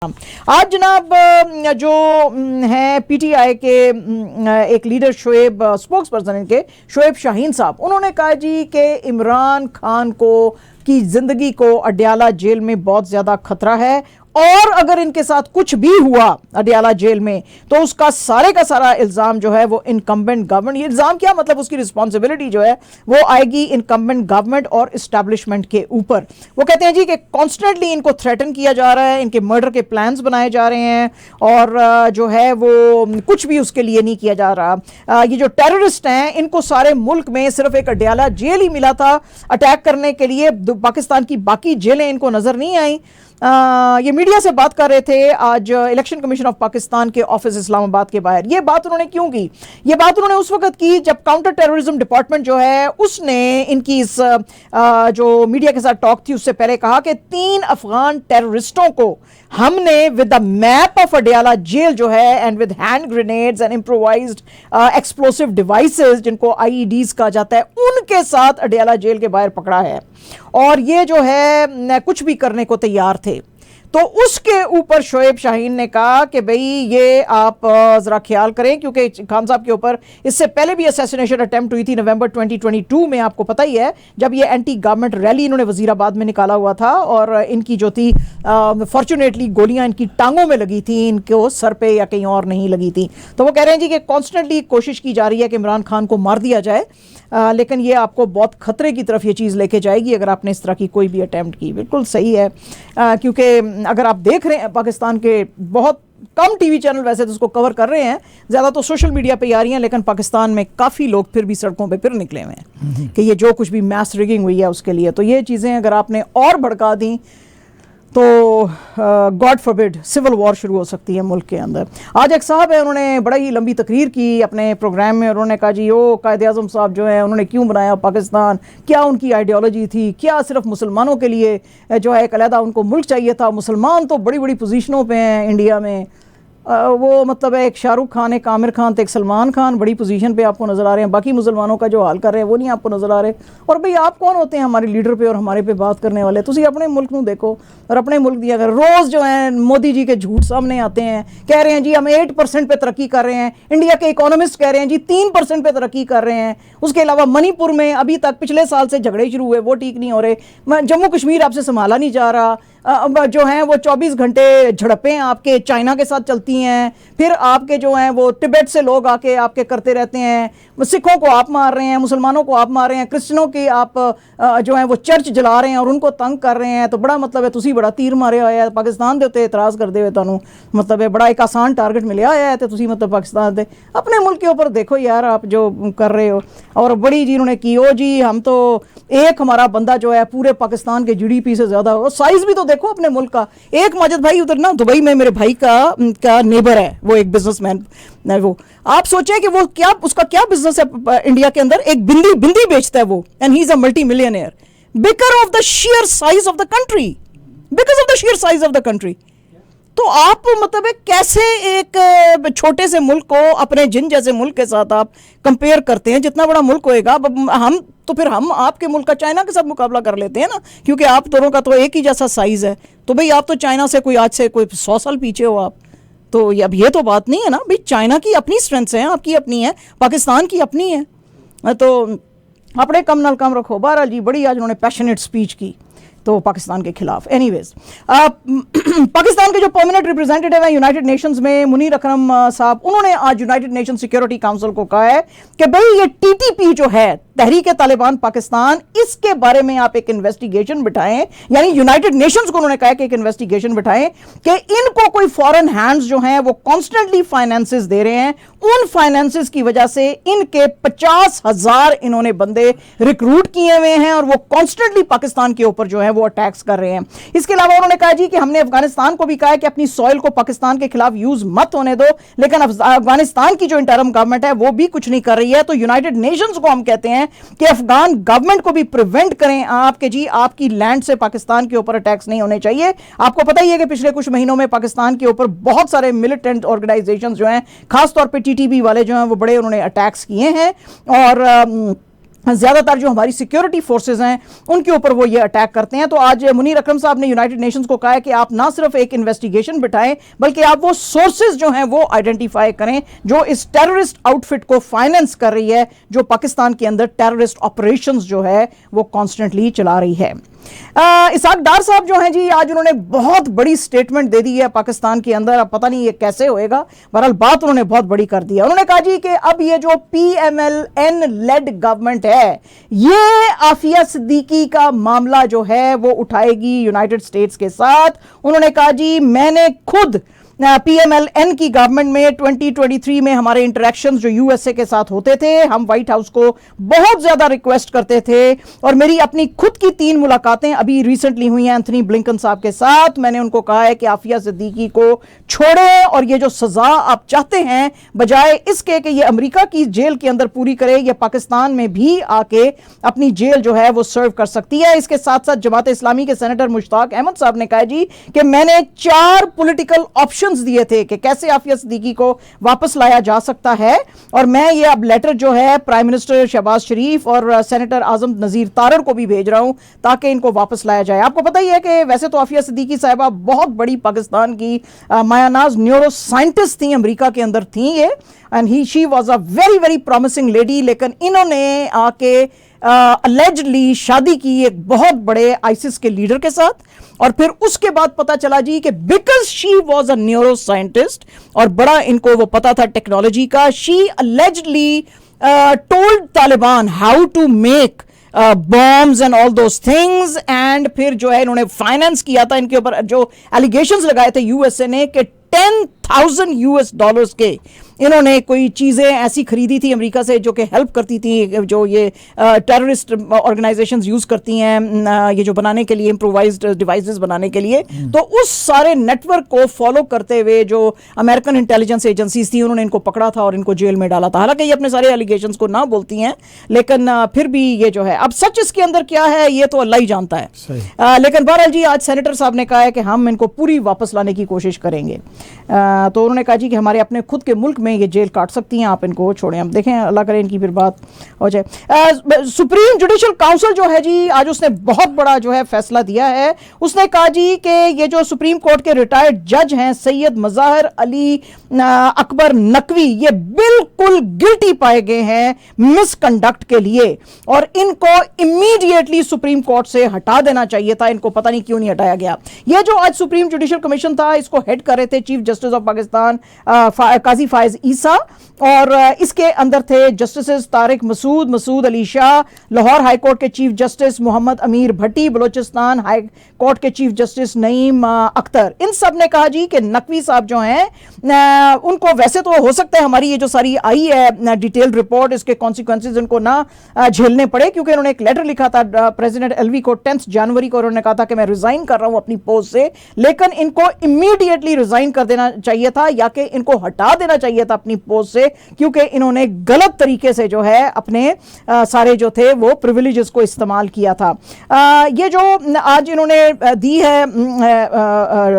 आज जनाब जो है पीटीआई के एक लीडर शोएब स्पोक्स पर्सन इनके शोएब शाहीन साहब, उन्होंने कहा जी कि इमरान खान को की जिंदगी को अडयाला जेल में बहुत ज्यादा खतरा है और अगर इनके साथ कुछ भी हुआ अडयाला जेल में तो उसका सारे का सारा इल्जाम जो है वो इनकम्बेंट गवर्नमेंट, ये इल्जाम क्या मतलब उसकी रिस्पॉन्सिबिलिटी जो है वो आएगी इनकम्बेंट गवर्नमेंट और इस्टेब्लिशमेंट के ऊपर। वो कहते हैं जी कि कॉन्स्टेंटली इनको थ्रेटन किया जा रहा है, इनके मर्डर के प्लान्स बनाए जा रहे हैं और जो है वो कुछ भी उसके लिए नहीं किया जा रहा। ये जो टेररिस्ट हैं इनको सारे मुल्क में सिर्फ एक अडयाला जेल ही मिला था अटैक करने के लिए, पाकिस्तान की बाकी जेलें इनको नजर नहीं आई। ये मीडिया से बात कर रहे थे आज इलेक्शन कमीशन ऑफ पाकिस्तान के ऑफिस इस्लामाबाद के बाहर। ये बात उन्होंने क्यों की? ये बात उन्होंने उस वक्त की जब काउंटर टेररिज्म डिपार्टमेंट जो है उसने इनकी इस जो मीडिया के साथ टॉक थी उससे पहले कहा कि 3 अफगान टेररिस्टों को हमने with the map of Adiala jail जो है and with hand grenades and improvised explosive devices जिनको आईईडीज कहा जाता है उनके साथ अडयाला जेल के बाहर पकड़ा है और ये जो है कुछ भी करने को तैयार थे। तो उसके ऊपर शोएब शाहीन ने कहा कि भाई ये आप जरा ख्याल करें क्योंकि खान साहब के ऊपर इससे पहले भी असैसिनेशन अटेम्प्ट हुई थी नवंबर 2022 में, आपको पता ही है, जब ये एंटी गवर्नमेंट रैली इन्होंने वजीराबाद में निकाला हुआ था और इनकी जो थी फॉर्चुनेटली गोलियां इनकी टांगों में लगी थी, इनको सर पे या कहीं और नहीं लगी थी। तो वो कह रहे हैं जी कि कॉन्स्टेंटली कोशिश की जा रही है कि इमरान खान को मार दिया जाए, लेकिन ये आपको बहुत खतरे की तरफ ये चीज़ लेके जाएगी अगर आपने इस तरह की कोई भी अटैम्प्ट की। बिल्कुल सही है, क्योंकि अगर आप देख रहे हैं पाकिस्तान के बहुत कम टीवी चैनल वैसे तो उसको कवर कर रहे हैं, ज़्यादा तो सोशल मीडिया पे आ रही हैं, लेकिन पाकिस्तान में काफ़ी लोग फिर भी सड़कों पे फिर निकले हुए हैं कि ये जो कुछ भी मैस रिगिंग हुई है उसके लिए। तो ये चीज़ें अगर आपने और भड़का दी तो गॉड फॉरबिड सिविल वॉर शुरू हो सकती है मुल्क के अंदर। आज एक साहब है, उन्होंने बड़ा ही लंबी तकरीर की अपने प्रोग्राम में, उन्होंने कहा जी ओ कायदे आज़म साहब जो है उन्होंने क्यों बनाया पाकिस्तान, क्या उनकी आइडियोलॉजी थी, क्या सिर्फ मुसलमानों के लिए जो है एक अलहदा उनको मुल्क चाहिए था, मुसलमान तो बड़ी बड़ी पोजीशनों पे हैं इंडिया में। वो मतलब है एक शाहरुख खान, एक आमिर खान, तो एक सलमान खान बड़ी पोजीशन पे आपको नज़र आ रहे हैं, बाकी मुसलमानों का जो हाल कर रहे हैं वो नहीं आपको नज़र आ रहे। और भाई आप कौन होते हैं हमारे लीडर पे और हमारे पे बात करने वाले? तुसी अपने मुल्क में देखो और अपने मुल्क दिया कर। रोज़ जो है मोदी जी के झूठ सामने आते हैं, कह रहे हैं जी हम 8% पे तरक्की कर रहे हैं, इंडिया के इकोनॉमिस्ट कह रहे हैं जी 3% पे तरक्की कर रहे हैं। उसके अलावा मणिपुर में अभी तक पिछले साल से झगड़े शुरू हुए वो ठीक नहीं हो रहे, जम्मू कश्मीर आपसे संभाला नहीं जा रहा, जो हैं वो 24 घंटे झड़पें आपके चाइना के साथ चलती हैं, फिर आपके जो हैं वो तिब्बत से लोग आके आपके करते रहते हैं, सिखों को आप मार रहे हैं, मुसलमानों को आप मार रहे हैं, क्रिश्चियनों की आप जो हैं वो चर्च जला रहे हैं और उनको तंग कर रहे हैं। तो बड़ा मतलब है तुसी बड़ा तीर मारे होया पाकिस्तान के उत्ते इतराज़ करते हुए, तुहानू मतलब है बड़ा एक आसान टारगेट मिले होया है, तो तुसी मतलब पाकिस्तान के अपने मुल्क के ऊपर देखो यार आप जो कर रहे हो। और बड़ी जी उन्होंने की ओ जी हम तो एक हमारा बंदा जो है पूरे पाकिस्तान के GDP से ज़्यादा हो, साइज़ भी तो देखो अपने मुल्क का। एक माजिद भाई उधर ना दुबई में मेरे भाई का नेबर है, वो एक बिजनेसमैन, वो आप सोचें कि वो क्या उसका क्या बिजनेस है इंडिया के अंदर, एक बिंदी बेचता है वो, and he is a multi millionaire because of the share size of the country, because of the share size of the country. तो आप मतलब है कैसे एक छोटे से मुल्क को अपने जिन जैसे मुल्क के साथ आप कंपेयर करते हैं? जितना बड़ा मुल्क होएगा हम तो फिर हम आपके मुल्क का चाइना के साथ मुकाबला कर लेते हैं ना, क्योंकि आप दोनों का तो एक ही जैसा साइज है। तो भाई आप तो चाइना से कोई आज से कोई 100 साल पीछे हो आप, तो अब ये तो बात नहीं है ना भाई। चाइना की अपनी स्ट्रेंथ्स हैं, आपकी अपनी है, पाकिस्तान की अपनी है, तो अपने कम नाल कम रखो। बहरहाल जी बड़ी आज उन्होंने पैशनेट स्पीच की तो पाकिस्तान के खिलाफ। एनीवेज पाकिस्तान के जो परमानेंट रिप्रेजेंटेटिव है यूनाइटेड नेशंस में मुनीर अकरम साहब, उन्होंने आज यूनाइटेड नेशन सिक्योरिटी काउंसिल को कहा है कि भाई ये TTP जो है तहरीक तालिबान पाकिस्तान, इसके बारे में आप एक इन्वेस्टिगेशन बिठाएं, यानी यूनाइटेड नेशंस को उन्होंने कहा कि एक इन्वेस्टिगेशन बिठाएं कि इनको कोई फॉरेन हैंड्स जो हैं वो कॉन्स्टेंटली फाइनेंसेस दे रहे हैं, उन फाइनेंसेस की वजह से इनके 50,000 इन्होंने बंदे रिक्रूट किए हुए हैं और वो कॉन्स्टेंटली पाकिस्तान के ऊपर जो है वो अटैक्स कर रहे हैं। इसके अलावा उन्होंने कहा जी कि हमने अफगानिस्तान को भी कहा है कि अपनी सॉइल को पाकिस्तान के खिलाफ यूज मत होने दो, लेकिन अफगानिस्तान की जो इंटरिम गवर्नमेंट है वो भी कुछ नहीं कर रही है। तो यूनाइटेड नेशंस को हम कहते हैं कि अफगान गवर्नमेंट को भी प्रिवेंट करें आपके जी आपकी लैंड से पाकिस्तान के ऊपर अटैक्स नहीं होने चाहिए। आपको पता ही है कि पिछले कुछ महीनों में पाकिस्तान के ऊपर बहुत सारे मिलिटेंट ऑर्गेनाइजेशंस जो हैं, खासतौर पे TTP वाले जो हैं वो बड़े उन्होंने अटैक्स किए हैं और ज्यादातर जो हमारी सिक्योरिटी फोर्सेज हैं उनके ऊपर वो ये अटैक करते हैं। तो आज मुनीर अकरम साहब ने यूनाइटेड नेशंस को कहा है कि आप ना सिर्फ एक इन्वेस्टिगेशन बिठाएं बल्कि आप वो सोर्सेज जो हैं वो आइडेंटिफाई करें जो इस टेररिस्ट आउटफिट को फाइनेंस कर रही है, जो पाकिस्तान के अंदर टेररिस्ट ऑपरेशंस जो है वो कॉन्स्टेंटली चला रही है। इसाक डार साहब जो हैं जी, आज उन्होंने बहुत बड़ी स्टेटमेंट दे दी है पाकिस्तान के अंदर। अब पता नहीं ये कैसे होएगा, बहरहाल बात उन्होंने बहुत बड़ी कर दी है। उन्होंने कहा जी कि अब ये जो PMLN लेड गवर्नमेंट है ये आफिया सिद्दीकी का मामला जो है वो उठाएगी यूनाइटेड स्टेट्स के साथ। उन्होंने कहा जी मैंने खुद PMLN की गवर्नमेंट में 2023 में हमारे इंटरेक्शंस जो USA के साथ होते थे, हम व्हाइट हाउस को बहुत ज्यादा रिक्वेस्ट करते थे और मेरी अपनी खुद की 3 मुलाकातें अभी रिसेंटली हुई हैं एंथनी ब्लिंकन साहब के साथ। मैंने उनको कहा है कि आफिया सिद्दीकी को छोड़ें और ये जो सजा आप चाहते हैं बजाय इसके कि ये अमेरिका की जेल के अंदर पूरी करे, ये पाकिस्तान में भी आके अपनी जेल जो है वो सर्व कर सकती है। इसके साथ साथ जमात इस्लामी के सेनेटर मुश्ताक अहमद साहब ने कहा जी कि मैंने 4 पॉलिटिकल ऑप्शन दिए थे कि कैसे आफिया सिद्दीकी को वापस लाया जा सकता है और मैं ये अब लेटर जो है प्राइम मिनिस्टर शहबाज शरीफ और सेनेटर आजम नजीर तारड़ को भी भेज रहा हूं ताकि इनको वापस लाया जाए। आपको पता ही है कि वैसे तो आफिया सिद्दीकी साहिबा बहुत बड़ी पाकिस्तान की मायानाज न्यूरो साइंटिस्ट थी, अमेरिका के अंदर थी ये, and she was a very very promising lady, लेकिन इन्होंने आके अलेजडली शादी की एक बहुत बड़े आईसिस के लीडर के साथ और फिर उसके बाद पता चला जी कि because she was a neuroscientist और बड़ा इनको वो पता था टेक्नोलॉजी का, she allegedly told Taliban how to make bombs and all those things, and फिर जो है इन्होंने फाइनेंस किया था, इनके ऊपर जो एलिगेशंस लगाए थे USA ने कि $10,000 के इन्होंने कोई चीजें ऐसी खरीदी थी अमेरिका से जो कि हेल्प करती थी, जो ये टेररिस्ट ऑर्गेनाइजेशंस यूज करती हैं ये जो बनाने के लिए इम्प्रोवाइज्ड डिवाइसेस बनाने के लिए। तो उस सारे नेटवर्क को फॉलो करते हुए जो अमेरिकन इंटेलिजेंस एजेंसीज थी उन्होंने इनको पकड़ा था और इनको जेल में डाला था। हालांकि ये अपने सारे एलिगेशंस को ना बोलती हैं लेकिन फिर भी ये जो है अब सच इसके अंदर क्या है ये तो अल्लाह ही जानता है। लेकिन बहरहाल जी आज सेनेटर साहब ने कहा है कि हम इनको पूरी वापस लाने की कोशिश करेंगे। तो उन्होंने कहा जी कि हमारे अपने खुद के मुल्क में ये जेल काट सकती हैं, आप इनको छोड़ें। अब देखें अल्लाह करे इनकी फिर बात हो जाए। सुप्रीम जुडिशल काउंसिल जो है जी आज उसने बहुत बड़ा जो है फैसला दिया है। उसने कहा जी कि ये जो सुप्रीम कोर्ट के रिटायर्ड जज हैं सैयद मज़ाहिर अली अकबर नकवी ये बिल्कुल गिल्टी पाए गए हैं मिसकंडक्ट के लिए और इनको इमीडिएटली सुप्रीम कोर्ट से हटा देना चाहिए था। इनको पता नहीं क्यों नहीं हटाया गया। ये जो आज सुप्रीम जुडिशल कमीशन था इसको हेड कर रहे थे chief justice of Pakistan Qazi Faez Isa और इसके अंदर थे justice Tariq Masood Ali Shah, Lahore high court के chief justice Muhammad Amir Bhatti, Balochistan high court के चीफ जस्टिस नईम अख्तर। इन सब ने कहा जी कि नकवी साहब जो हैं उनको वैसे तो हो सकता है हमारी ये जो सारी आई है डिटेल्ड रिपोर्ट इसके कॉन्सिक्वेंसेज उनको ना झेलने पड़े, क्योंकि उन्होंने एक लेटर लिखा था प्रेसिडेंट एलवी को 10 जनवरी को। उन्होंने कहा था कि मैं रिजाइन कर रहा हूं अपनी पोस्ट से, लेकिन इनको इमीडिएटली रिजाइन कर देना चाहिए था या कि इनको हटा देना चाहिए था अपनी पोस्ट से, क्योंकि इन्होंने गलत तरीके से जो है अपने सारे जो थे वो प्रिविलेजेस को इस्तेमाल किया था। ये जो आज इन्होंने दी है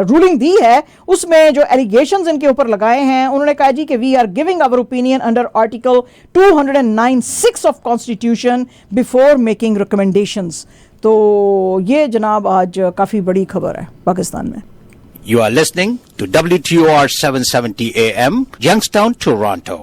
रूलिंग दी है उसमें जो एलिगेशंस इनके ऊपर लगाए हैं उन्होंने कहा जी कि we are giving our opinion under article 209(6) of constitution before making recommendations. तो ये जनाब आज काफी बड़ी खबर है पाकिस्तान में। You are listening to WTOR 770 AM, Youngstown, Toronto.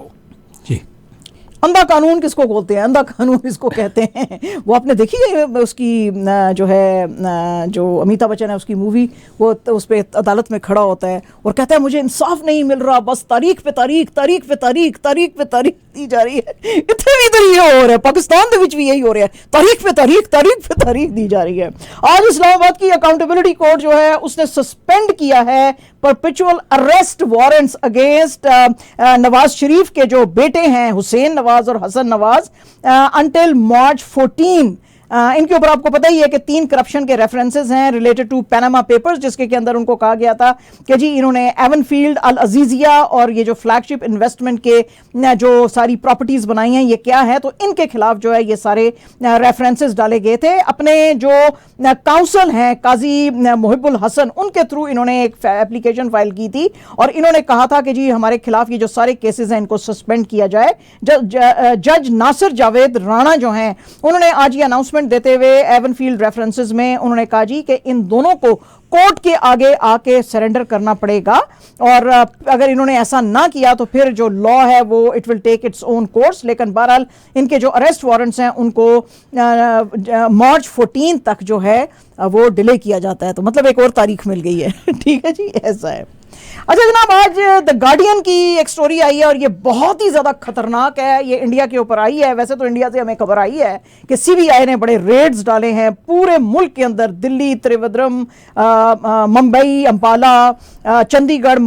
अंधा कानून किसको बोलते हैं? अंधा कानून इसको कहते हैं। वो आपने देखी है उसकी जो है जो अमिताभ बच्चन है उसकी मूवी, वो उस पर अदालत में खड़ा होता है और कहता है मुझे इंसाफ नहीं मिल रहा, बस तारीख पे तारीख तारीख पे तारीख तारीख पे तारीख दी जा रही है। इतने भी इधर ये हो रहा है, पाकिस्तान के भी यही हो रहा है, तारीख पे तारीख दी जा रही है। आज इस्लामाबाद की अकाउंटेबिलिटी कोर्ट जो है उसने सस्पेंड किया है perpetual arrest warrants against Nawaz Sharif के जो बेटे हैं हुसैन नवाज और हसन नवाज until March 14 इनके ऊपर आपको पता ही है कि 3 करप्शन के रेफरेंसेस हैं रिलेटेड टू पैनामा पेपर्स, जिसके के अंदर उनको कहा गया था कि जी इन्होंने एवनफील्ड, अल अजीजिया और ये जो फ्लैगशिप इन्वेस्टमेंट के जो सारी प्रॉपर्टीज बनाई हैं ये क्या है, तो इनके खिलाफ जो है ये सारे रेफरेंसेस डाले गए थे। अपने जो काउंसिल हैं काजी मोहिबुल हसन, उनके थ्रू इन्होंने एक एप्लीकेशन फाइल की थी और इन्होंने कहा था कि जी हमारे खिलाफ ये जो सारे केसेस हैं इनको सस्पेंड किया जाए। जज नासिर जावेद राणा जो हैं उन्होंने आज ये अनाउंसमेंट देते हुए एवनफील्ड रेफरेंसेस में उन्होंने कहा जी कि इन दोनों को कोर्ट के आगे आके सरेंडर करना पड़ेगा और अगर इन्होंने ऐसा ना किया तो फिर जो लॉ है वो it will take its own course. लेकिन बहरहाल इनके जो अरेस्ट वारंट्स हैं उनको मार्च 14 तक जो है वो डिले किया जाता है, तो मतलब एक और तारीख मिल गई है। ठीक है जी, ऐसा है। अच्छा जनाब, आज द गार्डियन की एक स्टोरी आई है और ये बहुत ही ज्यादा खतरनाक है। ये इंडिया के ऊपर आई है, वैसे तो इंडिया से हमें खबर आई है कि सीबीआई ने बड़े रेड्स डाले हैं पूरे मुल्क के अंदर, दिल्ली, त्रिवेंद्रम, मुंबई, अंबाला, चंडीगढ़,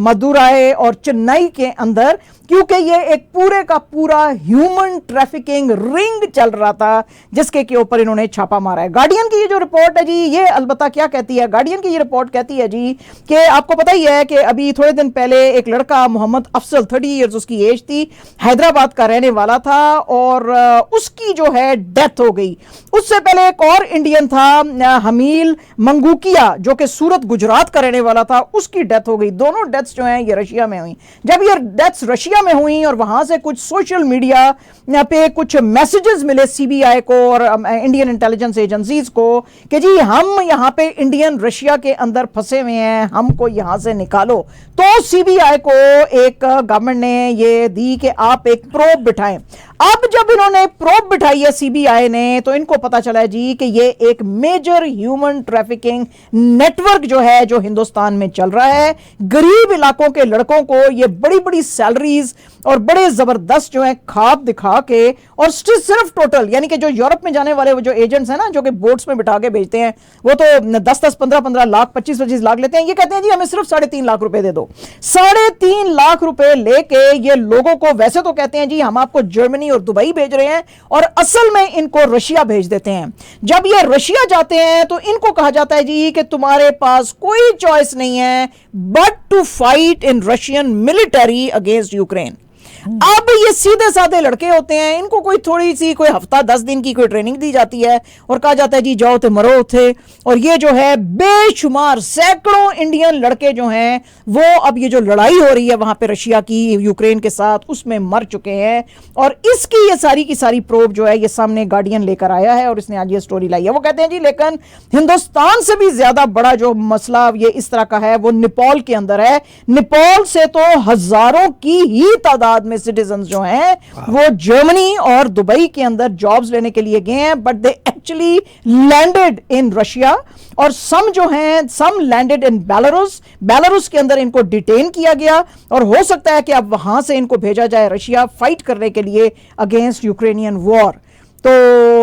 मदुराई और चेन्नई के अंदर, क्योंकि ये एक पूरे का पूरा ह्यूमन ट्रैफिकिंग रिंग चल रहा था जिसके के ऊपर इन्होंने छापा मारा है। गार्डियन की ये जो रिपोर्ट है जी, ये अलबत्ता क्या कहती है, गार्डियन की ये रिपोर्ट कहती है जी कि आपको पता ही है कि अभी थोड़े दिन पहले एक लड़का मोहम्मद अफसल, 30 इयर्स उसकी एज थी, हैदराबाद का रहने वाला था और उसकी जो है डेथ हो गई। उससे पहले एक और इंडियन था हमील मंगूकिया जो कि सूरत गुजरात का रहने वाला था, उसकी डेथ हो गई। दोनों डेथ्स जो हैं ये रशिया में हुई। जब ये डेथ्स रशिया में हुई और वहां से कुछ सोशल मीडिया पे कुछ मैसेजेस मिले सीबीआई को और इंडियन इंटेलिजेंस एजेंसीज को कि जी हम यहां पे इंडियन रशिया के अंदर फंसे हुए हैं, हमको यहां से निकालो, तो सीबीआई को एक गवर्नमेंट ने ये दी कि आप एक प्रोब बिठाएं। अब जब इन्होंने प्रोब बिठाई है सीबीआई ने तो इनको पता चला है जी कि ये एक मेजर ह्यूमन ट्रैफिकिंग नेटवर्क जो है जो हिंदुस्तान में चल रहा है। गरीब इलाकों के लड़कों को ये बड़ी बड़ी सैलरीज और बड़े जबरदस्त जो है ख्वाब दिखा के, और सिर्फ टोटल यानी कि जो यूरोप में जाने वाले वो जो एजेंट्स हैं ना जो कि बोट्स में बिठा के भेजते हैं, वो तो 10-10, 15-15 लाख, 25-25 लाख लेते हैं। ये कहते हैं जी हमें सिर्फ 3.5 लाख रुपए दे दो। 3.5 लाख रुपए लेके ये लोगों को, वैसे तो कहते हैं जी हम आपको जर्मनी और दुबई भेज रहे हैं, और असल में इनको रशिया भेज देते हैं। जब ये रशिया जाते हैं तो इनको कहा जाता है जी कि तुम्हारे पास कोई चॉइस नहीं है but to fight in Russian military against Ukraine. अब ये सीधे साधे लड़के होते हैं, इनको कोई थोड़ी सी कोई हफ्ता 10 दिन की कोई ट्रेनिंग दी जाती है और कहा जाता है जी जाओ थे मरो थे, और ये जो है बेशुमार सैकड़ों इंडियन लड़के जो हैं वो अब ये जो लड़ाई हो रही है वहां पे रशिया की यूक्रेन के साथ उसमें मर चुके हैं। और इसकी ये सारी की सारी प्रोब जो है ये सामने गार्डियन लेकर आया है और इसने आज ये स्टोरी लाई है। वो कहते हैं जी लेकिन हिंदुस्तान से भी ज्यादा बड़ा जो मसला ये इस तरह का है वो नेपाल के अंदर है। नेपाल से तो हजारों की ही तादाद में सिटीजन जो हैं वो जर्मनी और दुबई के अंदर जॉब्स लेने के लिए गए हैं, but they actually landed in Russia, और सम जो हैं सम लैंडेड इन बेलारूस के अंदर इनको डिटेन किया गया और हो सकता है कि अब वहां से इनको भेजा जाए रशिया फाइट करने के लिए अगेंस्ट यूक्रेनियन वॉर। तो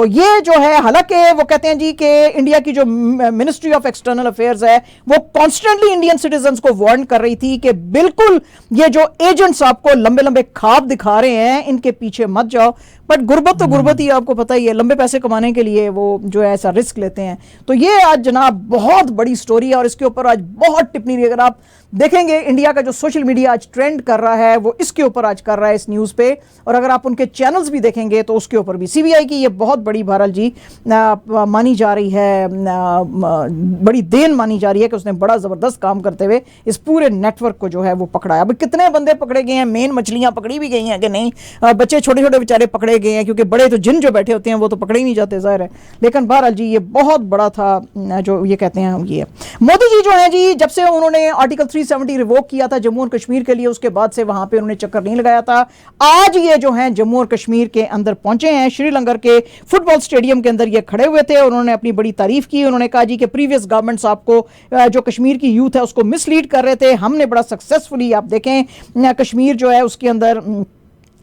ये जो है, हालांकि वो कहते हैं जी कि इंडिया की जो मिनिस्ट्री ऑफ एक्सटर्नल अफेयर्स है वो कॉन्स्टेंटली इंडियन सिटीजन्स को वार्न कर रही थी कि बिल्कुल ये जो एजेंट्स आपको लंबे लंबे ख्वाब दिखा रहे हैं इनके पीछे मत जाओ। बट गुर्बत तो गुर्बत ही, आपको पता ही है, लंबे पैसे कमाने के लिए वो जो है ऐसा रिस्क लेते हैं। तो ये आज जनाब बहुत बड़ी स्टोरी है और इसके ऊपर आज बहुत टिप्पणी रही। अगर आप देखेंगे इंडिया का जो सोशल मीडिया आज ट्रेंड कर रहा है वो इसके ऊपर आज कर रहा है, इस न्यूज़ पे, और अगर आप उनके चैनल्स भी देखेंगे तो उसके ऊपर भी सीबीआई की ये बहुत बड़ी बहरहाल जी मानी जा रही है, बड़ी देन मानी जा रही है कि उसने बड़ा ज़बरदस्त काम करते हुए इस पूरे नेटवर्क को जो है वो पकड़ा है। अब कितने बंदे पकड़े गए हैं, मेन मछलियाँ पकड़ी भी गई हैं कि नहीं, बच्चे छोटे छोटे बेचारे पकड़े गए हैं, क्योंकि बड़े तो जिन जो बैठे होते हैं वो तो पकड़े ही नहीं जाते ज़ाहिर है। लेकिन बहरहाल जी ये बहुत बड़ा था जो ये कहते हैं ये मोदी जी जो है जी, जब से उन्होंने आर्टिकल 370 रिवोक किया था जम्मू और कश्मीर के लिए, उसके बाद से वहां पे उन्होंने चक्कर नहीं लगाया था। आज ये जो हैं जम्मू और कश्मीर के अंदर पहुंचे हैं, श्रीलंगर के फुटबॉल स्टेडियम के अंदर ये खड़े हुए थे और उन्होंने अपनी बड़ी तारीफ की। उन्होंने कहा जी कि प्रीवियस गवर्नमेंट्स आपको जो कश्मीर की यूथ है उसको मिसलीड कर रहे थे, हमने बड़ा सक्सेसफुली, आप देखें कश्मीर जो है उसके अंदर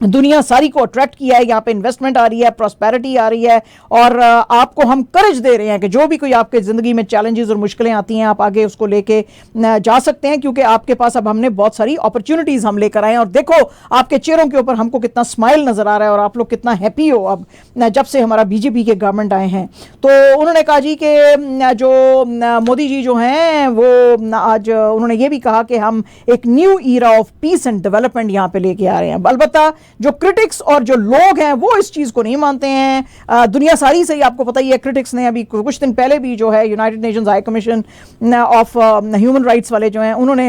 दुनिया सारी को अट्रैक्ट किया है, यहाँ पे इन्वेस्टमेंट आ रही है, प्रॉस्पेरिटी आ रही है, और आपको हम करेज दे रहे हैं कि जो भी कोई आपके ज़िंदगी में चैलेंजेस और मुश्किलें आती हैं आप आगे उसको लेके जा सकते हैं, क्योंकि आपके पास अब हमने बहुत सारी अपॉर्चुनिटीज़ हम लेकर आए हैं। और देखो आपके चेहरों के ऊपर हमको कितना स्माइल नज़र आ रहा है और आप लोग कितना हैप्पी हो अब जब से हमारा बीजेपी के गवर्नमेंट आए हैं। तो उन्होंने कहा जी कि जो मोदी जी जो हैं वो आज उन्होंने ये भी कहा कि हम एक new era of peace and development यहाँ पे लेके आ रहे हैं। अलबत्ता जो क्रिटिक्स और जो लोग हैं वो इस चीज़ को नहीं मानते हैं। दुनिया सारी से ही आपको पता ही है, क्रिटिक्स ने अभी कुछ दिन पहले भी जो है United Nations high commission of human rights वाले जो हैं उन्होंने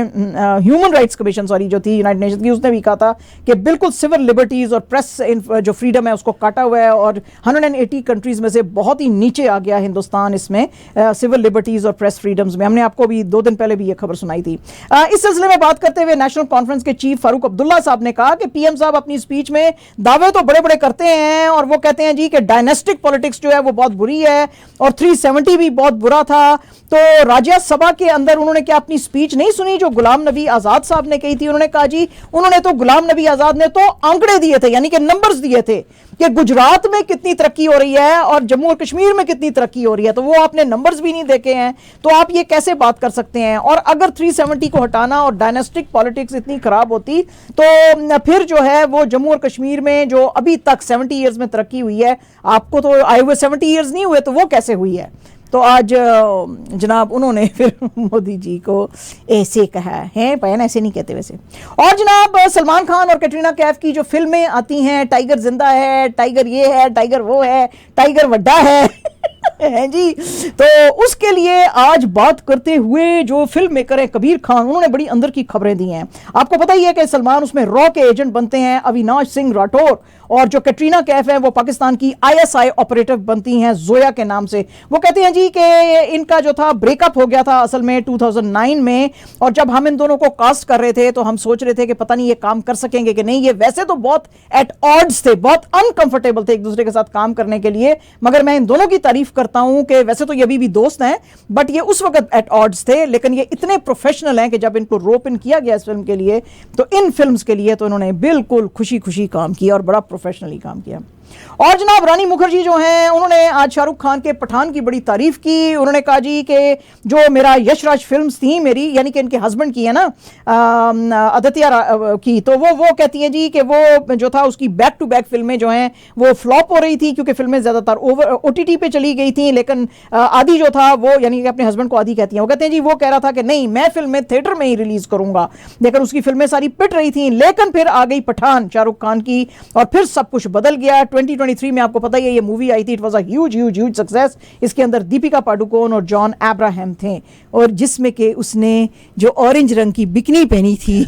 ह्यूमन राइट्स कमीशन सॉरी जो थी यूनाइटेड नेशंस की, उसने भी कहा था कि बिल्कुल सिविल लिबर्टीज और प्रेस जो फ्रीडम है उसको काटा हुआ है और 180 कंट्रीज में से बहुत ही नीचे आ गया हिंदुस्तान इसमें सिविल लिबर्टीज और प्रेस फ्रीडम्स में। हमने आपको भी 2 दिन पहले भी ये खबर सुनाई थी। इस सिलसिले में बात करते हुए नेशनल कॉन्फ्रेंस के चीफ फारूक अब्दुल्ला साहब ने कहा कि पीएम साहब अपनी स्पीच में दावे तो बड़े बड़े करते हैं और वो कहते हैं जी कि डायनेस्टिक पॉलिटिक्स जो है वो बहुत बुरी है और 370 भी बहुत बुरा था। तो राज्यसभा के अंदर उन्होंने क्या अपनी स्पीच नहीं सुनी जो गुलाम नबी आजाद साहब ने कही थी? उन्होंने कहा जी उन्होंने तो गुलाम नबी आजाद ने तो आंकड़े दिए थे, यानी कि नंबर्स दिए थे कि गुजरात में कितनी तरक्की हो रही है और जम्मू और कश्मीर में कितनी तरक्की हो रही है, तो वो आपने नंबर्स भी नहीं देखे हैं, तो आप ये कैसे बात कर सकते हैं? और अगर 370 को हटाना और डायनेस्टिक पॉलिटिक्स इतनी खराब होती तो फिर जो है वो जम्मू और कश्मीर में जो अभी तक 70 ईयर्स में तरक्की हुई है, आपको तो आए हुए 70 ईयर्स नहीं हुए, तो वो कैसे हुई है? तो आज जनाब उन्होंने फिर मोदी जी को ऐसे कहा है, बयान ऐसे नहीं कहते वैसे। और जनाब सलमान खान और कैटरीना कैफ की जो फिल्में आती हैं, टाइगर जिंदा है, टाइगर ये है, टाइगर वो है, टाइगर वड्डा है हैं जी, तो उसके लिए आज बात करते हुए जो फिल्म मेकर है कबीर खान, उन्होंने बड़ी अंदर की खबरें दी हैं। आपको पता ही है कि सलमान उसमें रॉ के एजेंट बनते हैं अविनाश सिंह राठौर, और जो कैटरीना कैफ है वो पाकिस्तान की ISI ऑपरेटिव बनती हैं जोया के नाम से। वो कहते हैं जी कि इनका जो था ब्रेकअप हो गया था असल में 2009 में, और जब हम इन दोनों को कास्ट कर रहे थे तो हम सोच रहे थे कि पता नहीं ये काम कर सकेंगे कि नहीं। ये वैसे तो बहुत एट ऑड्स थे, बहुत अनकंफर्टेबल थे एक दूसरे के साथ काम करने के लिए, मगर मैं इन दोनों की तारीफ करता हूं कि वैसे तो ये अभी भी दोस्त हैं, बट ये उस वक्त एट ऑड्स थे, लेकिन ये इतने प्रोफेशनल हैं कि जब इनको रोप इन किया गया इस फिल्म के लिए, तो इन फिल्म्स के लिए तो इन्होंने बिल्कुल खुशी खुशी काम किया और बड़ा प्रोफेशनली काम किया। और जनाब रानी मुखर्जी जो हैं उन्होंने आज शाहरुख खान के पठान की बड़ी तारीफ की। उन्होंने कहा जी कि जो मेरा यशराज फिल्म्स थी मेरी, यानी कि इनके हस्बैंड की है ना आदित्य की, तो वो कहती हैं जी कि वो जो था उसकी बैक टू बैक फिल्में जो हैं वो फ्लॉप हो रही थी क्योंकि फिल्में ज़्यादातर OTT पे चली गई थी, लेकिन आदि जो था वो, यानी कि अपने हस्बैंड को आदि कहती हैं, वो कहते हैं जी वो कह रहा था कि नहीं मैं फिल्में थिएटर में ही रिलीज करूंगा, लेकिन उसकी फिल्में सारी पिट रही थी, लेकिन फिर आ गई पठान शाहरुख खान की और फिर सब कुछ बदल गया। 2023 में आपको पता ही है ये मूवी आई थी, it was a huge success. इसके अंदर दीपिका पाडुकोन और जॉन अब्राहम थे, और जिसमें के उसने जो ऑरेंज रंग की बिकनी पहनी थी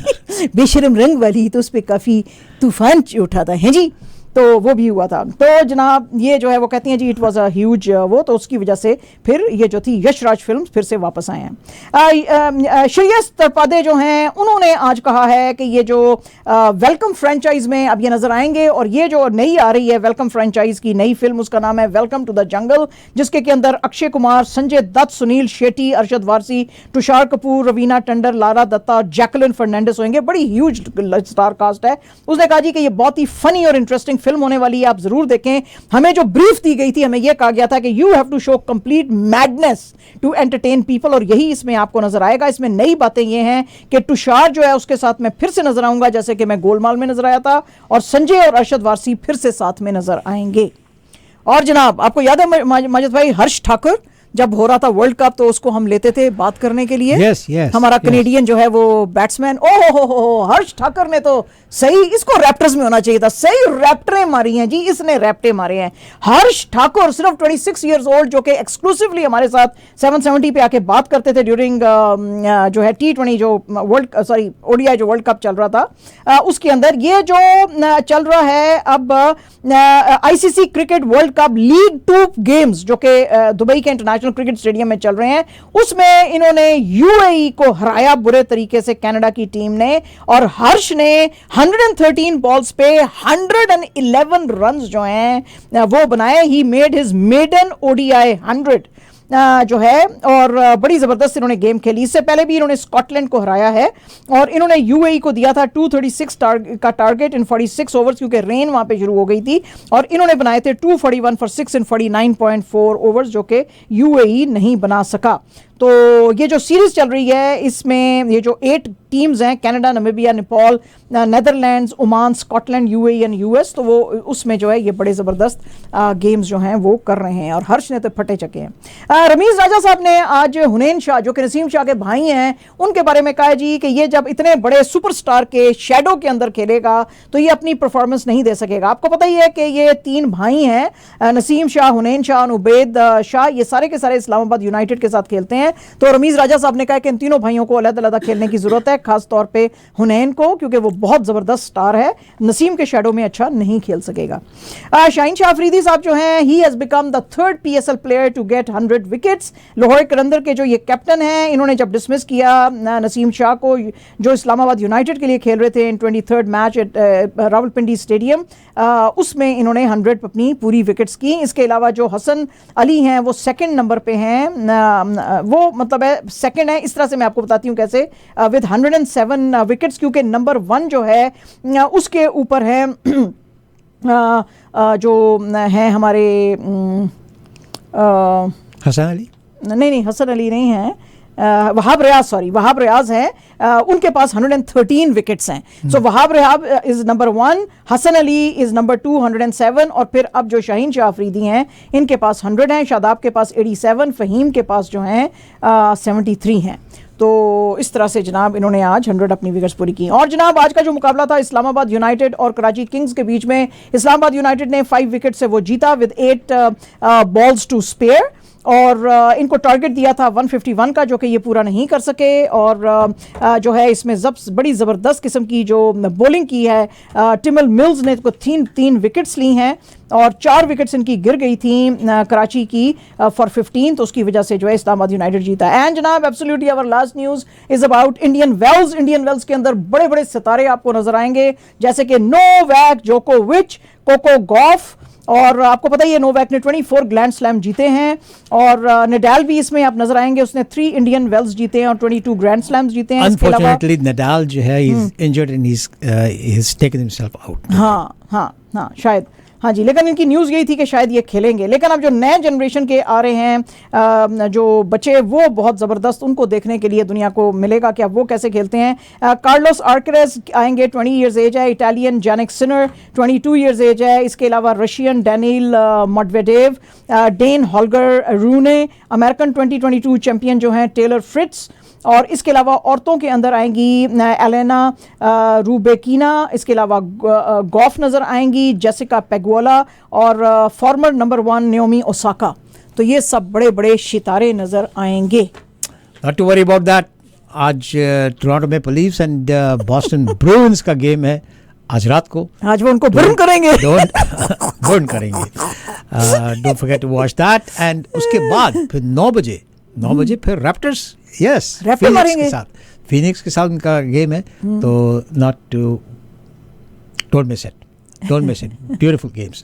बेशरम रंग वाली, तो उस पर काफी तूफान उठा था है जी, तो वो भी हुआ था। तो जनाब ये जो है वो कहती हैं जी इट वाज अ ह्यूज वो, तो उसकी वजह से फिर ये जो थी यशराज फिल्म्स फिर से वापस आए हैं। श्रेयस तरपादे जो हैं उन्होंने आज कहा है कि ये जो वेलकम फ्रेंचाइज में अब ये नजर आएंगे, और ये जो नई आ रही है वेलकम फ्रेंचाइज की नई फिल्म, उसका नाम है वेलकम टू द जंगल, जिसके के अंदर अक्षय कुमार, संजय दत्त, सुनील शेट्टी, अरशद वारसी, तुषार कपूर, रवीना टंडन, लारा दत्ता, जैकलिन फर्नांडिस होंगे। बड़ी ह्यूज स्टार कास्ट है। उसने कहा जी कि ये बहुत ही फनी और इंटरेस्टिंग फिल्म होने वाली है, आप जरूर देखें। हमें जो ब्रीफ दी गई थी, हमें यह कहा गया था कि you have to show complete madness to entertain people, और यही इसमें आपको नजर आएगा। इसमें नई बातें ये हैं कि तुषार जो है उसके साथ मैं फिर से नजर आऊंगा जैसे कि मैं गोलमाल में नजर आया था, और संजय और अरशद वारसी फिर से साथ में नजर आएंगे। और जनाब आपको याद है माजिद भाई, हर्ष ठाकुर जब हो रहा था वर्ल्ड कप तो उसको हम लेते थे बात करने के लिए। हमारा कनेडियन जो है वो बैट्समैन, ओहो हर्ष ठाकुर ने तो सही, इसको रैप्टर्स में होना चाहिए था, सही रैप्टरें मारी हैं जी, इसने रैप्टे मारे हैं। हर्ष ठाकुर सिर्फ 26 इयर्स ओल्ड, जो कि एक्सक्लूसिवली हमारे साथ 770 पे आके बात करते थे ड्यूरिंग जो है T20 जो ODI जो वर्ल्ड कप चल रहा था उसके अंदर। ये जो चल रहा है अब ICC cricket world cup league 2 games जो कि दुबई के इंटरनेशनल क्रिकेट स्टेडियम में चल रहे हैं, उसमें इन्होंने UAE को हराया बुरे तरीके से कनाडा की टीम ने, और हर्ष ने 113 बॉल्स पे 111 रन्स जो हैं वो बनाए। He made his maiden ODI 100 जो है, और बड़ी ज़बरदस्त इन्होंने गेम खेली। इससे पहले भी इन्होंने स्कॉटलैंड को हराया है, और इन्होंने UAE को दिया था 236 का टारगेट इन 46 ओवर्स, क्योंकि रेन वहाँ पे शुरू हो गई थी, और इन्होंने बनाए थे 241 फॉर 6 इन 49.4 ओवर्स, जो कि UAE नहीं बना सका। तो ये जो सीरीज चल रही है इसमें ये जो 8 टीम्स हैं, Canada, Namibia, Nepal, Netherlands, Oman, Scotland, UAE and US, तो वो उसमें जो है ये बड़े ज़बरदस्त गेम्स जो हैं वो कर रहे हैं और हर्ष ने तो फटे चके हैं। रमीज़ राजा साहब ने आज हुनैन शाह जो कि नसीम शाह के भाई हैं उनके बारे में कहा जी कि ये जब इतने बड़े सुपरस्टार के शेडो के अंदर खेलेगा तो ये अपनी परफॉर्मेंस नहीं दे सकेगा। आपको पता ही है कि ये 3 भाई हैं, नसीम शाह, हुनैन शाह और उबैद शाह, ये सारे के सारे इस्लामाबाद यूनाइटेड के साथ खेलते हैं। तो रमीज़ राजा साहब ने कहा कि इन तीनों भाइयों को अलग-अलग खेलने की ज़रूरत है, खास तौर पे हुनैन को, क्योंकि वो बहुत ज़बरदस्त स्टार है, नसीम के शेडो में अच्छा नहीं खेल सकेगा। शाहीन शाह अफरीदी साहब जो हैं, he has become the 3rd PSL player to get 100 wickets. Lahore Qalandars के जो ये कैप्टन हैं, इन्होंने जब डिसमिस किया नसीम शाह को जो इस्लामाबाद यूनाइटेड के लिए खेल रहे थे इन 23rd match at Rawalpindi stadium, उसमें इन्होंने 100 अपनी पूरी विकेट्स की। इसके अलावा जो हसन अली हैं वो 2nd नंबर पे हैं, वो मतलब है 2nd है, इस तरह से मैं आपको बताती हूँ कैसे, विद 107 विकेट्स, क्योंकि नंबर 1 जो है उसके ऊपर है जो है हमारे हसन अली, नहीं हसन अली नहीं है, वहाब रियाज हैं, उनके पास 113 विकेट्स हैं। So Wahab Riaz is number 1, Hasan Ali is number 2 107, और फिर अब जो शाहीन शाह अफरीदी हैं इनके पास 100 हैं, शादाब के पास 87, फ़हीम के पास जो हैं 73 हैं। तो इस तरह से जनाब इन्होंने आज 100 अपनी विकेट्स पूरी की। और जनाब आज का जो मुकाबला था इस्लामाबाद यूनाइटेड और कराची किंग्स के बीच में, इस्लामाबाद यूनाइटेड ने 5 विकेट से वो जीता विद 8 बॉल्स टू स्पेयर, और इनको टारगेट दिया था 151 का, जो कि ये पूरा नहीं कर सके। और जो है इसमें बड़ी ज़बरदस्त किस्म की जो बॉलिंग की है, टिमल मिल्स ने को 3 विकेट्स ली हैं और 4 विकेट्स इनकी गिर गई थी कराची की फॉर 15, तो उसकी वजह से जो है इस्लामाबाद यूनाइटेड जीता। एंड जनाब absolutely our last news is about Indian Wells के अंदर बड़े बड़े सितारे आपको नजर आएंगे, जैसे कि नोवैक जोकोविच, कोको गॉफ, और आपको पता ही है नोवैक ने 24 ग्रैंड स्लैम जीते हैं, और नडाल भी इसमें आप नजर आएंगे, उसने 3 इंडियन वेल्स जीते हैं और 22 ग्रैंड स्लैम्स जीते हैं। अनफॉर्चुनेटली नडाल जो है is injured and he has taken himself out. हाँ शायद, हाँ जी, लेकिन इनकी न्यूज़ यही थी कि शायद ये खेलेंगे। लेकिन अब जो नए जनरेशन के आ रहे हैं जो बच्चे, वो बहुत ज़बरदस्त, उनको देखने के लिए दुनिया को मिलेगा कि अब वो कैसे खेलते हैं। कार्लोस आर्केरेस आएंगे, 20 ईयर्स एज है। Italian Jannik Sinner 22 years age है। इसके अलावा Russian Daniil Medvedev, Dane Holger Rune, American 2022 champion जो हैं टेलर फ्रिट्स, और इसके अलावा औरतों के अंदर आएंगी एलेना रूबेकिना, इसके अलावा गॉफ नज़र आएंगी, जेसिका पेगुला, और फॉर्मर नंबर 1 न्योमी ओसाका। तो ये सब बड़े बड़े सितारे नज़र आएंगे। Not to worry about that. आज Toronto Maple Leafs and Boston Bruins का गेम है आज रात को। आज वो उनको बर्न करेंगे, बर्न करेंगे। Don't forget to watch that. And उसके बाद फिर 9 बजे फिर रैप्टर्स, यस, रैप्टर मारेंगे, फिनिक्स के साथ उनका गेम है। तो don't miss it, beautiful games.